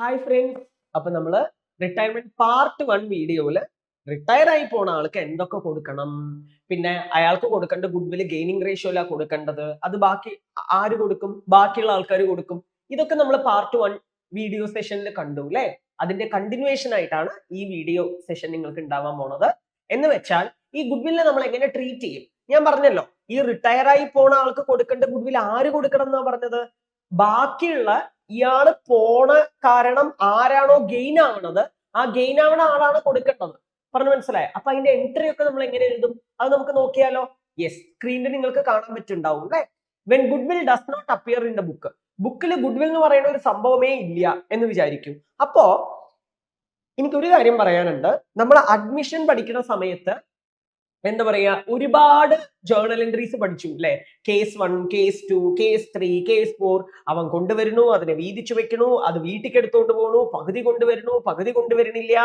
Hi friends, അപ്പൊ നമ്മള് retirement part 1 വീഡിയോയില് റിട്ടയർ ആയി പോണ ആൾക്ക് എന്തൊക്കെ കൊടുക്കണം, പിന്നെ അയാൾക്ക് കൊടുക്കേണ്ട ഗുഡ് ഗെയിനിങ് റേഷ്യോയിലാ കൊടുക്കേണ്ടത്, അത് ബാക്കി ആര് കൊടുക്കും, ബാക്കിയുള്ള ആൾക്കാർ കൊടുക്കും. ഇതൊക്കെ നമ്മൾ പാർട്ട് 1 വീഡിയോ സെഷനിൽ കണ്ടു അല്ലെ. അതിന്റെ കണ്ടിന്യൂവേഷൻ ആയിട്ടാണ് ഈ വീഡിയോ സെഷൻ നിങ്ങൾക്ക് ഉണ്ടാവാൻ പോണത്. എന്ന് വെച്ചാൽ ഈ ഗുഡ് നമ്മൾ എങ്ങനെ ട്രീറ്റ് ചെയ്യും, ഞാൻ പറഞ്ഞല്ലോ ഈ റിട്ടയർ ആയി പോണ ആൾക്ക് കൊടുക്കേണ്ട ഗുഡ് ആര് കൊടുക്കണം എന്നാ പറഞ്ഞത്, ബാക്കിയുള്ള ഇയാള് പോണ കാരണം ആരാണോ ഗെയിൻ ആവണത് ആ ഗെയിൻ ആവണ ആളാണ് കൊടുക്കേണ്ടത്. പറഞ്ഞു മനസ്സിലായോ? അപ്പൊ അതിന്റെ എൻട്രി ഒക്കെ നമ്മൾ എങ്ങനെ എഴുതും അത് നമുക്ക് നോക്കിയാലോ. യെസ്, സ്ക്രീനിൽ നിങ്ങൾക്ക് കാണാൻ പറ്റുണ്ടാവും അല്ലെ. When good does not appear in the book, ബുക്കിൽ ഗുഡ് എന്ന് പറയുന്ന ഒരു സംഭവമേ ഇല്ല എന്ന് വിചാരിക്കും. അപ്പോ എനിക്കൊരു കാര്യം പറയാനുണ്ട്. നമ്മൾ അഡ്മിഷൻ പഠിക്കുന്ന സമയത്ത് എന്താ പറയാ, ഒരുപാട് ജേർണൽ എൻട്രീസ് പഠിച്ചു അല്ലെ. കേസ് 1, കേസ് 2, കേസ് 3, കേസ് 4 അവൻ കൊണ്ടുവരുന്നു, അതിനെ വീതിച്ചു വെക്കണു, അത് വീട്ടിലേക്ക് എടുത്തോണ്ട് പോണു, പകുതി കൊണ്ടുവരുന്നു, പകുതി കൊണ്ടുവരുന്നില്ല.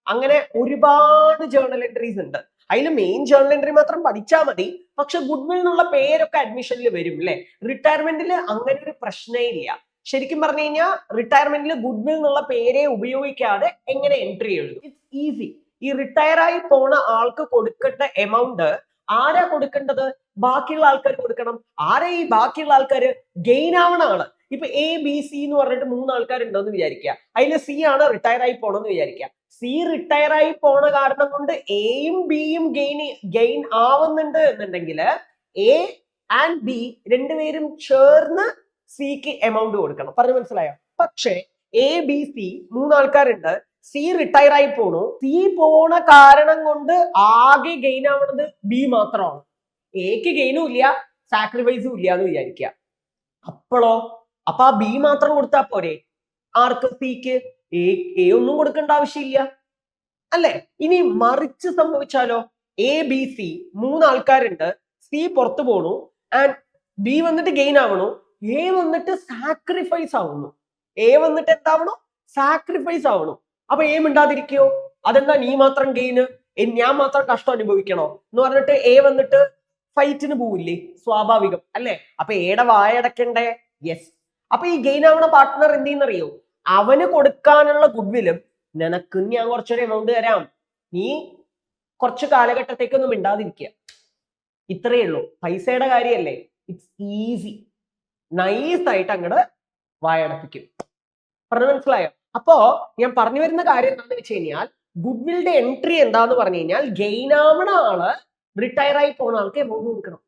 അങ്ങനെ ഒരുപാട് ജേർണൽ എൻട്രീസ് ഉണ്ട്. അതിൽ മെയിൻ ജേർണൽ എൻട്രി മാത്രം പഠിച്ചാൽ മതി. പക്ഷെ ഗുഡ് എന്നുള്ള പേരൊക്കെ അഡ്മിഷനിൽ വരും അല്ലെ. റിട്ടയർമെന്റിൽ അങ്ങനെ ഒരു പ്രശ്നേ ഇല്ല. ശരിക്കും പറഞ്ഞു കഴിഞ്ഞാൽ റിട്ടയർമെന്റിൽ ഗുഡ് എന്നുള്ള പേരെ ഉപയോഗിക്കാതെ എങ്ങനെ എൻട്രി എഴുതും, ഇറ്റ്സ് ഈസി. ഈ റിട്ടയർ ആയി പോണ ആൾക്ക് കൊടുക്കേണ്ട എമൗണ്ട് ആരാ കൊടുക്കേണ്ടത്, ബാക്കിയുള്ള ആൾക്കാർ കൊടുക്കണം. ആരാ ഈ ബാക്കിയുള്ള ആൾക്കാര്, ഗെയിൻ ആവണ ആള്. ഇപ്പൊ ABC എന്ന് പറഞ്ഞിട്ട് 3 ആൾക്കാരുണ്ടെന്ന് വിചാരിക്കുക. അതിൽ C ആണ് റിട്ടയർ ആയി പോണെന്ന് വിചാരിക്കുക. C റിട്ടയർ ആയി പോണ കാരണം കൊണ്ട് Aയും Bയും ഗെയിൻ ആവുന്നുണ്ട് എന്നുണ്ടെങ്കിൽ A ആൻഡ് B രണ്ടുപേരും ചേർന്ന് Cക്ക് എമൗണ്ട് കൊടുക്കണം. പറഞ്ഞു മനസ്സിലായോ? പക്ഷേ ABC 3 ആൾക്കാരുണ്ട്, C റിട്ടയർ ആയി പോണു. C പോണ കാരണം കൊണ്ട് ആകെ ഗെയിൻ ആവണത് B മാത്രമാണ്. Aക്ക് ഗെയിനും ഇല്ല സാക്രിഫൈസും ഇല്ല എന്ന് വിചാരിക്കുക. അപ്പൊ ആ B മാത്രം കൊടുത്താൽ പോരെ? ആർക്ക്? Cക്ക്. A ഒന്നും കൊടുക്കേണ്ട ആവശ്യമില്ല അല്ലെ. ഇനി മറിച്ച് സംഭവിച്ചാലോ, ABC 3 ആൾക്കാരുണ്ട്, C പുറത്തു പോണു ആൻഡ് B വന്നിട്ട് ഗെയിൻ ആവണു, A വന്നിട്ട് സാക്രിഫൈസ് ആവുന്നു. A വന്നിട്ട് എന്താവണു? സാക്രിഫൈസ് ആവണു. അപ്പൊ A മിണ്ടാതിരിക്കോ? അതെന്താ നീ മാത്രം ഗെയിന്, ഞാൻ മാത്രം കഷ്ടം അനുഭവിക്കണോ എന്ന് പറഞ്ഞിട്ട് A വന്നിട്ട് ഫൈറ്റിന് പോവില്ലേ? സ്വാഭാവികം അല്ലെ. അപ്പൊ Aയുടെ വായടക്കണ്ടേ? യെസ്. അപ്പൊ ഈ ഗെയിൻ ആവണ പാർട്ട്ണർ എന്ത് ചെയ്യുന്നറിയോ, അവന് കൊടുക്കാനുള്ള ഗുഡ്വില്ലും നിനക്ക് ഞാൻ കുറച്ചൊരു എമൗണ്ട് തരാം, നീ കുറച്ച് കാലഘട്ടത്തേക്കൊന്നും മിണ്ടാതിരിക്കുക. ഇത്രയേ ഉള്ളൂ. പൈസയുടെ കാര്യമല്ലേ, ഇറ്റ്സ് ഈസി. നൈസ് ആയിട്ട് അങ്ങോട്ട് വായടപ്പിക്കും. പറഞ്ഞു മനസ്സിലായോ? അപ്പോ ഞാൻ പറഞ്ഞു വരുന്ന കാര്യം എന്താണെന്ന് വെച്ച് കഴിഞ്ഞാൽ, ഗുഡ്വില്ലിന്റെ എൻട്രി എന്താന്ന് പറഞ്ഞു കഴിഞ്ഞാൽ, ഗെയിൻ ആവണ ആള് റിട്ടയർ ആയി പോണ ആൾക്ക് എമൗണ്ട് കൊടുക്കണം.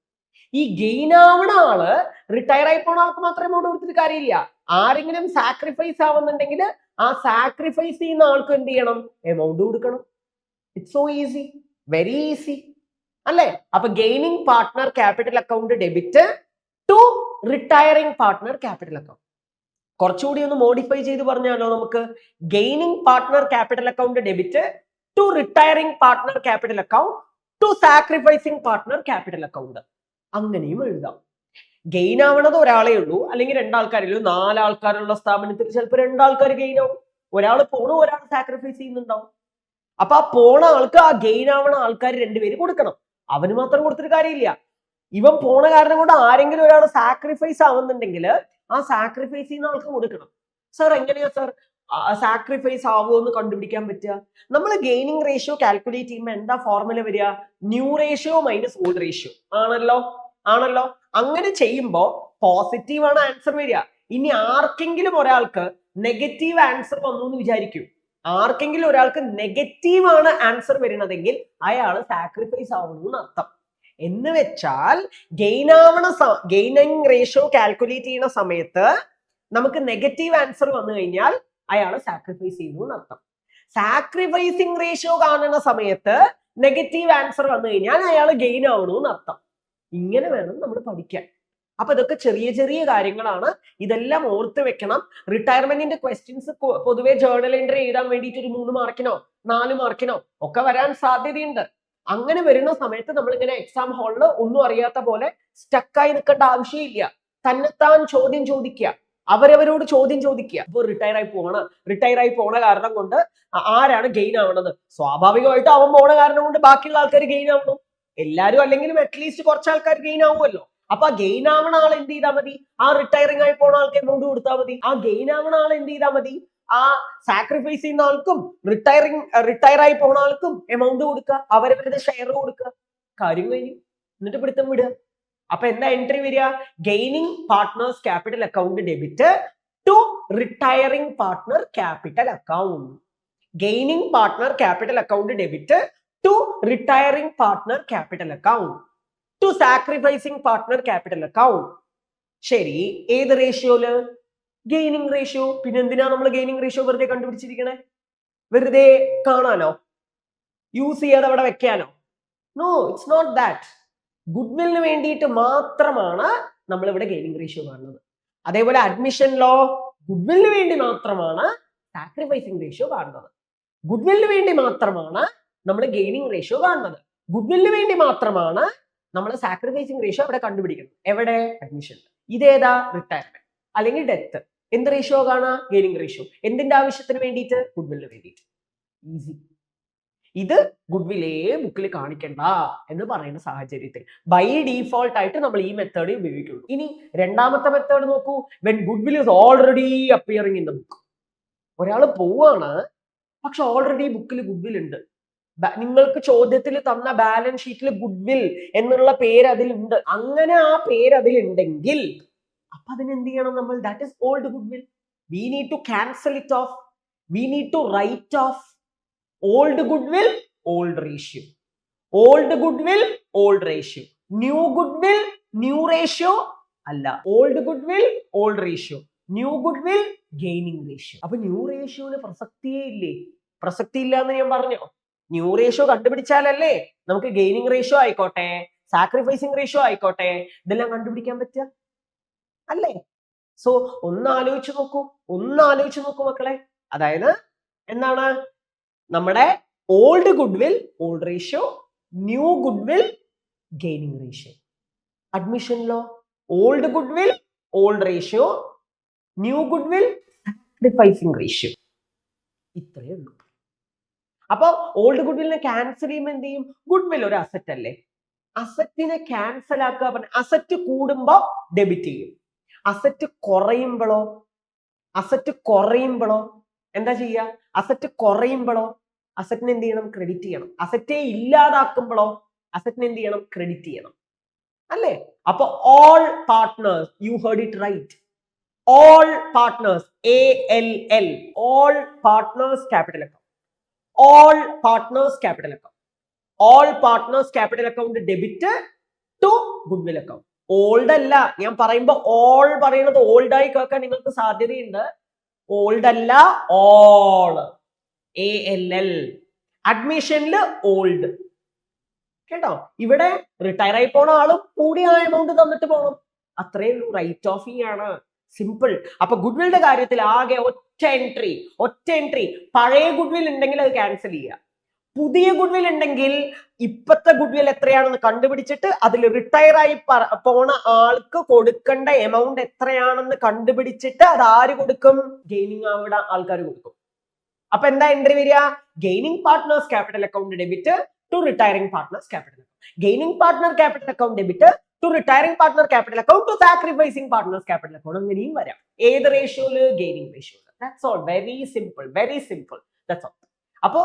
ഈ ഗെയിൻ ആവണ ആള് റിട്ടയർ ആയി പോണ ആൾക്ക് മാത്രം എമൗണ്ട് കൊടുത്തിട്ട് കാര്യമില്ല. ആരെങ്കിലും സാക്രിഫൈസ് ആവുന്നുണ്ടെങ്കിൽ ആ സാക്രിഫൈസ് ചെയ്യുന്ന ആൾക്ക് എന്ത് ചെയ്യണം? എമൗണ്ട് കൊടുക്കണം. It's so easy, very easy അല്ലെ. അപ്പൊ gaining partner capital account debit to retiring partner capital account. കുറച്ചുകൂടി ഒന്ന് മോഡിഫൈ ചെയ്ത് പറഞ്ഞാലോ നമുക്ക്, gaining partner capital account debit to retiring partner capital account to sacrificing partner capital account. അങ്ങനെയും എഴുതാം. Gain ആവണത് ഒരാളേ ഉള്ളൂ, അല്ലെങ്കിൽ 2 ആൾക്കാരല്ലോ. 4 ആൾക്കാരുള്ള സ്ഥാപനത്തിൽ ചിലപ്പോൾ 2 ആൾക്കാർ ഗെയിൻ ആവും. ഒരാൾ പോണു, ഒരാൾ സാക്രിഫൈസ് ചെയ്യുന്നുണ്ടാവും. അപ്പൊ ആ പോണ ആൾക്ക് ആ ഗെയിൻ ആവണ ആൾക്കാർ 2 പേര് കൊടുക്കണം. അവന് മാത്രം കൊടുത്തിട്ട് കാര്യമില്ല. ഇവൻ പോണ കാരണം കൊണ്ട് ആരെങ്കിലും ഒരാൾ സാക്രിഫൈസ് ആവുന്നുണ്ടെങ്കിൽ ആ സാക്രിഫൈസ് ചെയ്യുന്ന ആൾക്ക് കൊടുക്കണം. സാർ എങ്ങനെയാ സാർ സാക്രിഫൈസ് ആവുമോ എന്ന് കണ്ടുപിടിക്കാൻ പറ്റുക? നമ്മൾ ഗെയിനിങ് റേഷ്യോ കാൽക്കുലേറ്റ് ചെയ്യുമ്പോൾ എന്താ ഫോർമുല വരിക? New ratio minus old ratio ആണല്ലോ. അങ്ങനെ ചെയ്യുമ്പോൾ പോസിറ്റീവ് ആണ് ആൻസർ വരിക. ഇനി ആർക്കെങ്കിലും ഒരാൾക്ക് നെഗറ്റീവ് ആൻസർ വന്നു എന്ന് വിചാരിക്കും. ആർക്കെങ്കിലും ഒരാൾക്ക് നെഗറ്റീവ് ആണ് ആൻസർ അയാൾ സാക്രിഫൈസ് ആവണമെന്ന് അർത്ഥം. എന്ന് വെച്ചാൽ ഗെയിനിങ് റേഷ്യോ കാൽക്കുലേറ്റ് ചെയ്യുന്ന സമയത്ത് നമുക്ക് നെഗറ്റീവ് ആൻസർ വന്നു കഴിഞ്ഞാൽ അയാൾ സാക്രിഫൈസ് ചെയ്യുന്നു എന്നർത്ഥം. സാക്രിഫൈസിങ് റേഷ്യോ കാണുന്ന സമയത്ത് നെഗറ്റീവ് ആൻസർ വന്നു കഴിഞ്ഞാൽ അയാൾ ഗെയിൻ ആവണു എന്നർത്ഥം. ഇങ്ങനെ വേണം നമ്മൾ പഠിക്കാൻ. അപ്പൊ ഇതൊക്കെ ചെറിയ ചെറിയ കാര്യങ്ങളാണ്. ഇതെല്ലാം ഓർത്ത് വെക്കണം. റിട്ടയർമെന്റിന്റെ ക്വസ്റ്റ്യൻസ് പൊതുവെ ജേർണൽ എൻട്രി എഴുതാൻ വേണ്ടിയിട്ട് ഒരു 3 മാർക്കിനോ 4 മാർക്കിനോ ഒക്കെ വരാൻ സാധ്യതയുണ്ട്. അങ്ങനെ വരുന്ന സമയത്ത് നമ്മൾ ഇങ്ങനെ എക്സാം ഹാളിൽ ഒന്നും അറിയാത്ത പോലെ സ്റ്റക്കായി നിൽക്കേണ്ട ആവശ്യമില്ല. തന്നെത്താൻ ചോദ്യം ചോദിക്കുക, അവരവരോട് ചോദ്യം ചോദിക്കുക. ഇപ്പൊ റിട്ടയർ ആയി പോണ കാരണം കൊണ്ട് ആരാണ് ഗെയിൻ ആവണത്? സ്വാഭാവികമായിട്ട് അവൻ പോണ കാരണം കൊണ്ട് ബാക്കിയുള്ള ആൾക്കാർ ഗെയിൻ ആവണം. എല്ലാരും അല്ലെങ്കിലും അറ്റ്ലീസ്റ്റ് കുറച്ച് ആൾക്കാർ ഗെയിൻ ആവുമല്ലോ. അപ്പൊ ആ ഗെയിൻ ആവണ ആൾ എന്ത് ചെയ്താൽ മതി? ആ റിട്ടയറിംഗ് ആയി പോണ ആൾക്ക് എമൗണ്ട് കൊടുത്താൽ മതി. ആ ഗെയിൻ ആവണ ആൾ എന്ത് ചെയ്താൽ മതി? ആ സാക്രിഫൈസ് ചെയ്യുന്ന ആൾക്കും റിട്ടയർ ആയി പോണ ആൾക്കും എമൗണ്ട് കൊടുക്കുക, അവരവരുടെ ഷെയർ കൊടുക്കുക, കാര്യം കഴിഞ്ഞു. എന്നിട്ട് പിടുത്തം വിടുക. അപ്പൊ എന്താ എൻട്രി വരിക? Gaining partners capital account debit to retiring partner capital account. Gaining partner capital account debit to retiring partner capital account to sacrificing partner capital account. ശരി, ഏത് റേഷ്യോയില്? Gaining ratio. പിന്നെ എന്തിനാ നമ്മൾ ഗെയിനിങ് റേഷ്യോ വെറുതെ കണ്ടുപിടിച്ചിരിക്കണേ? വെറുതെ കാണാനോ? യൂസ് ചെയ്യാതെ അവിടെ വെക്കാനോ? No, it's not that. ഗുഡ്വില്ലിന് വേണ്ടിയിട്ട് മാത്രമാണ് നമ്മൾ ഇവിടെ ഗെയിനിങ് റേഷ്യോ കാണുന്നത്. അതേപോലെ അഡ്മിഷനിലോ ഗുഡ്വില്ലിന് വേണ്ടി മാത്രമാണ് സാക്രിഫൈസിംഗ് റേഷ്യോ കാണുന്നത്. ഗുഡ്വില്ലിന് വേണ്ടി മാത്രമാണ് നമ്മൾ ഗെയിനിങ് റേഷ്യോ കാണുന്നത്. ഗുഡ്വില്ലിന് വേണ്ടി മാത്രമാണ് നമ്മൾ സാക്രിഫൈസിംഗ് റേഷ്യോ അവിടെ കണ്ടുപിടിക്കുന്നത്. എവിടെ? അഡ്മിഷൻ. ഇതേതാ? റിട്ടയർമെന്റ് അല്ലെങ്കിൽ ഡെത്ത്. എന്ത് റേഷ്യോ കാണാ? Gaining ratio. എന്തിന്റെ ആവശ്യത്തിന് വേണ്ടിയിട്ട്? ഗുഡ്വില്ലിന് വേണ്ടിയിട്ട്. ഈസി. ഇത് ഗുഡ്വില്ലേ ബുക്കിൽ കാണിക്കണ്ട എന്ന് പറയുന്ന സാഹചര്യത്തിൽ ബൈ ഡീഫോൾട്ട് ആയിട്ട് നമ്മൾ ഈ മെത്തേഡ് ഉപയോഗിക്കുള്ളൂ. ഇനി രണ്ടാമത്തെ മെത്തേഡ് നോക്കൂ. When goodwill is already appearing in the book. ഒരാൾ പോവാണ്, പക്ഷെ ഓൾറെഡി ബുക്കിൽ ഗുഡ്വിൽ ഉണ്ട്. നിങ്ങൾക്ക് ചോദ്യത്തിൽ തന്ന ബാലൻസ് ഷീറ്റിൽ ഗുഡ്വിൽ എന്നുള്ള പേര് അതിലുണ്ട്. അങ്ങനെ ആ പേര് അതിലുണ്ടെങ്കിൽ അപ്പൊ അതിനെന്ത് ചെയ്യണം നമ്മൾ? That is old goodwill. We need to cancel it off. We need to write off old goodwill, old ratio. Old goodwill, old ratio. New goodwill, new ratio അല്ല. Old goodwill, old ratio. New goodwill, gaining ratio. അപ്പൊ new റേഷ്യോന് പ്രസക്തിയേ ഇല്ലേ? പ്രസക്തി ഇല്ല എന്ന് ഞാൻ പറഞ്ഞോ? ന്യൂ റേഷ്യോ കണ്ടുപിടിച്ചാലല്ലേ നമുക്ക് ഗെയിനിങ് റേഷ്യോ ആയിക്കോട്ടെ, സാക്രിഫൈസിങ് റേഷ്യോ ആയിക്കോട്ടെ, ഇതെല്ലാം കണ്ടുപിടിക്കാൻ പറ്റുക അല്ലേ? സോ ഒന്ന് ആലോചിച്ച് നോക്കൂ മക്കളെ. അതായത് എന്താണ്? നമ്മുടെ old goodwill, old ratio. New goodwill, gaining ratio. അഡ്മിഷനിലോ old goodwill, old ratio. New goodwill, sacrificing ratio. ഇത്രയേ ഉള്ളൂ. അപ്പൊ ഓൾഡ് ഗുഡ്വില്ലിനെ ക്യാൻസൽ ചെയ്യുമ്പോൾ എന്ത് ചെയ്യും? ഗുഡ്വിൽ ഒരു അസറ്റ് അല്ലേ? അസറ്റിനെ ക്യാൻസൽ ആക്കുക പറഞ്ഞ അസറ്റ് കൂടുമ്പോ ഡെബിറ്റ് ചെയ്യും. അസറ്റ് കുറയുമ്പോഴോ എന്താ ചെയ്യുക? അസറ്റ് കുറയുമ്പോഴോ അസറ്റിനെ എന്ത് ചെയ്യണം? ക്രെഡിറ്റ് ചെയ്യണം. അസറ്റെ ഇല്ലാതാക്കുമ്പോഴോ അസറ്റിനെ എന്ത് ചെയ്യണം? ക്രെഡിറ്റ് ചെയ്യണം അല്ലേ? അപ്പൊ all partners, you heard it right, all partners, ALL, all partners capital account. All partners capital account. All partners capital account debit to goodwill account. Old അല്ല, ഞാൻ പറയുമ്പോ ഓൾ പറയുന്നത് ഓൾഡ് ആയി കേൾക്കാൻ നിങ്ങൾക്ക് സാധ്യതയുണ്ട്. ഓൾഡ് അല്ല, ഓൾ, ALL. അഡ്മിഷനില് ഓൾഡ്. കേട്ടോ? ഇവിടെ റിട്ടയർ ആയി പോണ ആളും കൂടി ആ എമൗണ്ട് തന്നിട്ട് പോകണം. അത്രേ ഉള്ളൂ. റൈറ്റ് ഓഫ് ആണ്. സിമ്പിൾ. അപ്പൊ ഗുഡ്വില്ലിന്റെ കാര്യത്തിൽ ആകെ ഒറ്റ എൻട്രി. പഴയ ഗുഡ്വിൽ ഉണ്ടെങ്കിൽ അത് ക്യാൻസൽ ചെയ്യുക. പുതിയ ഗുഡ്വിൽ ഉണ്ടെങ്കിൽ ഇപ്പത്തെ ഗുഡ്വിൽ എത്രയാണെന്ന് കണ്ടുപിടിച്ചിട്ട് അതിൽ റിട്ടയർ ആയി പോണ ആൾക്ക് കൊടുക്കേണ്ട എമൗണ്ട് എത്രയാണെന്ന് കണ്ടുപിടിച്ചിട്ട് അത് ആര് കൊടുക്കും? ഗെയിനിങ് അവിടെ ആൾക്കാർ കൊടുക്കും. അപ്പൊ എന്താ എൻട്രി വരിക? Gaining partners capital account debit to retiring partners capital account. Gaining partner capital account debit to retiring partner capital account to sacrificing partners capital account. അങ്ങനെയും വരാം. ഏത് റേഷ്യോയില്? ഗെയിനിങ് റേഷ്യോയില്. That's all. Very simple. That's all. അപ്പോ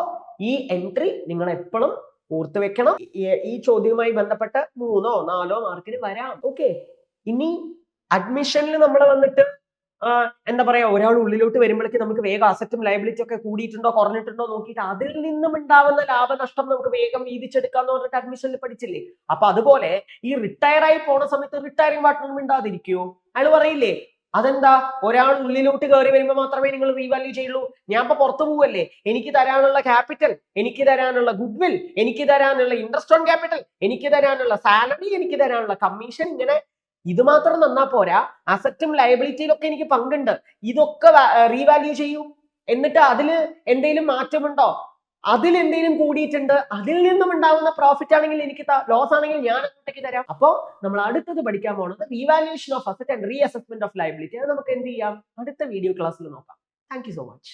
ഈ entry നിങ്ങൾ എപ്പോഴും ഓർത്ത് വെക്കണം. ഈ ചോദ്യവുമായി ബന്ധപ്പെട്ട് 3 or 4 മാർക്കിന് വരാം. ഓക്കെ. ഇനി അഡ്മിഷനിൽ നമ്മൾ വന്നിട്ട് എന്താ പറയാ, ഒരാൾ ഉള്ളിലോട്ട് വരുമ്പോഴേക്ക് നമുക്ക് വേഗം അസറ്റും ലയബിലിറ്റി ഒക്കെ കൂടിയിട്ടുണ്ടോ കുറഞ്ഞിട്ടുണ്ടോ നോക്കിയിട്ട് അതിൽ നിന്നും ഉണ്ടാവുന്ന ലാഭനഷ്ടം നമുക്ക് വേഗം വീതിച്ചെടുക്കാന്ന് പറഞ്ഞിട്ട് അഡ്മിഷനിൽ പഠിച്ചില്ലേ? അപ്പൊ അതുപോലെ ഈ റിട്ടയർ ആയി പോണ സമയത്ത് റിട്ടയറിംഗ് പാർട്ട്ണർ മിണ്ടാതിരിക്കുവോ? അയാൾ പറയില്ലേ അതെന്താ ഒരാൾ ഉള്ളിലോട്ട് കയറി വരുമ്പോൾ മാത്രമേ നിങ്ങൾ റീവാല്യൂ ചെയ്യുള്ളൂ. ഞാൻ ഇപ്പൊ പുറത്തു പോവല്ലേ, എനിക്ക് തരാനുള്ള ക്യാപിറ്റൽ, എനിക്ക് തരാനുള്ള ഗുഡ്വിൽ, എനിക്ക് തരാനുള്ള ഇൻട്രസ്റ്റ് ഓൺ ക്യാപിറ്റൽ, എനിക്ക് തരാനുള്ള സാലറി, എനിക്ക് തരാനുള്ള കമ്മീഷൻ, ഇങ്ങനെ ഇത് മാത്രം നന്നാ പോരാ, അസറ്റും ലയബിലിറ്റിയിലും ഒക്കെ എനിക്ക് പങ്കുണ്ട്, ഇതൊക്കെ റീവാല്യൂ ചെയ്യൂ. എന്നിട്ട് അതിൽ എന്തെങ്കിലും മാറ്റമുണ്ടോ, അതിൽ എന്തെങ്കിലും കൂടിയിട്ടുണ്ട്, അതിൽ നിന്നും ഉണ്ടാകുന്ന പ്രോഫിറ്റ് ആണെങ്കിൽ എനിക്ക് ലോസ് ആണെങ്കിൽ ഞാൻ അങ്ങോട്ടേക്ക് തരാം. അപ്പോൾ നമ്മൾ അടുത്തത് പഠിക്കാൻ പോകുന്നത് revaluation of asset and re assessment of liability. അത് നമുക്ക് എന്ത് ചെയ്യാം, അടുത്ത വീഡിയോ ക്ലാസ്സിൽ നോക്കാം. Thank you so much.